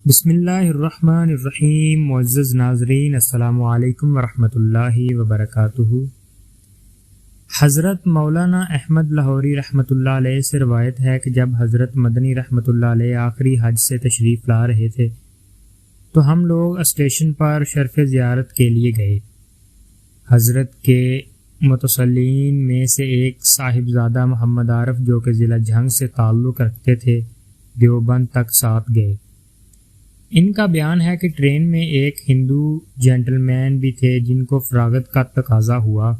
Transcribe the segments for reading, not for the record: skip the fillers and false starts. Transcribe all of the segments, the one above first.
بسم اللہ الرحمن الرحیم۔ معزز ناظرین، السلام علیکم ورحمۃ اللہ وبرکاتہ۔ حضرت مولانا احمد لاہوری رحمۃ اللہ علیہ سے روایت ہے کہ جب حضرت مدنی رحمۃ اللہ علیہ آخری حج سے تشریف لا رہے تھے تو ہم لوگ اسٹیشن پر شرف زیارت کے لیے گئے۔ حضرت کے متصلین میں سے ایک صاحبزادہ محمد عارف جو کہ ضلع جھنگ سے تعلق رکھتے تھے، دیوبند تک ساتھ گئے۔ ان کا بیان ہے کہ ٹرین میں ایک ہندو جینٹل مین بھی تھے جن کو فراغت کا تقاضا ہوا۔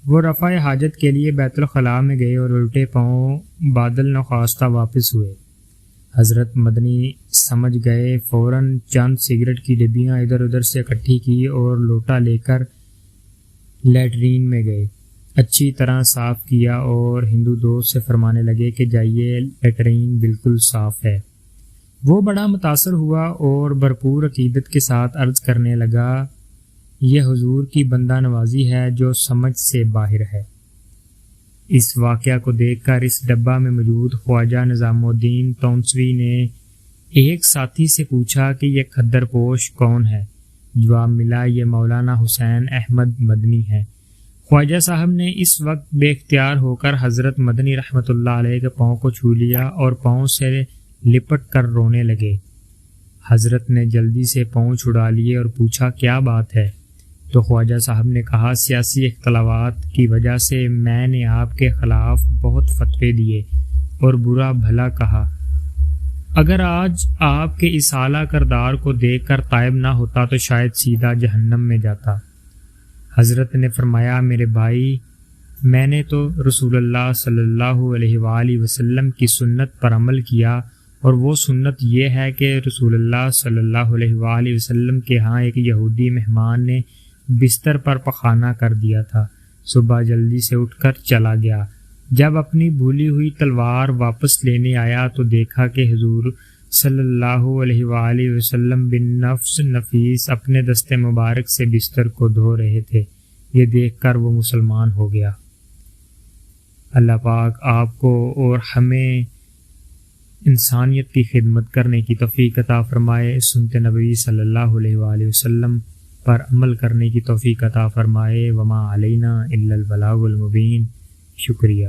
وہ رفع حاجت کے لیے بیت الخلاء میں گئے اور الٹے پاؤں بادل نخواستہ واپس ہوئے۔ حضرت مدنی سمجھ گئے، فوراً چند سگریٹ کی ڈبیاں ادھر ادھر سے اکٹھی کی اور لوٹا لے کر لیٹرین میں گئے، اچھی طرح صاف کیا اور ہندو دوست سے فرمانے لگے کہ جائیے، لیٹرین بالکل صاف ہے۔ وہ بڑا متاثر ہوا اور بھرپور عقیدت کے ساتھ عرض کرنے لگا، یہ حضور کی بندہ نوازی ہے جو سمجھ سے باہر ہے۔ اس واقعہ کو دیکھ کر اس ڈبہ میں موجود خواجہ نظام الدین تونسوی نے ایک ساتھی سے پوچھا کہ یہ کھدر پوش کون ہے؟ جواب ملا، یہ مولانا حسین احمد مدنی ہے۔ خواجہ صاحب نے اس وقت بے اختیار ہو کر حضرت مدنی رحمۃ اللہ علیہ کے پاؤں کو چھو لیا اور پاؤں سے لپٹ کر رونے لگے۔ حضرت نے جلدی سے پاؤں چھڑا لیے اور پوچھا، کیا بات ہے؟ تو خواجہ صاحب نے کہا، سیاسی اختلافات کی وجہ سے میں نے آپ کے خلاف بہت فتوے دیے اور برا بھلا کہا۔ اگر آج آپ کے اس اعلیٰ کردار کو دیکھ کر تائب نہ ہوتا تو شاید سیدھا جہنم میں جاتا۔ حضرت نے فرمایا، میرے بھائی، میں نے تو رسول اللہ صلی اللہ علیہ وآلہ وسلم کی سنت پر عمل کیا، اور وہ سنت یہ ہے کہ رسول اللہ صلی اللہ علیہ وآلہ وسلم کے ہاں ایک یہودی مہمان نے بستر پر پخانہ کر دیا تھا۔ صبح جلدی سے اٹھ کر چلا گیا۔ جب اپنی بھولی ہوئی تلوار واپس لینے آیا تو دیکھا کہ حضور صلی اللہ علیہ وآلہ وسلم بالنفس نفیس اپنے دست مبارک سے بستر کو دھو رہے تھے۔ یہ دیکھ کر وہ مسلمان ہو گیا۔ اللہ پاک آپ کو اور ہمیں انسانیت کی خدمت کرنے کی توفیق عطا فرمائے، سنت نبوی صلی اللہ علیہ وآلہ وسلم پر عمل کرنے کی توفیق عطا فرمائے۔ وما علینا الا البلاغ المبین۔ شکریہ۔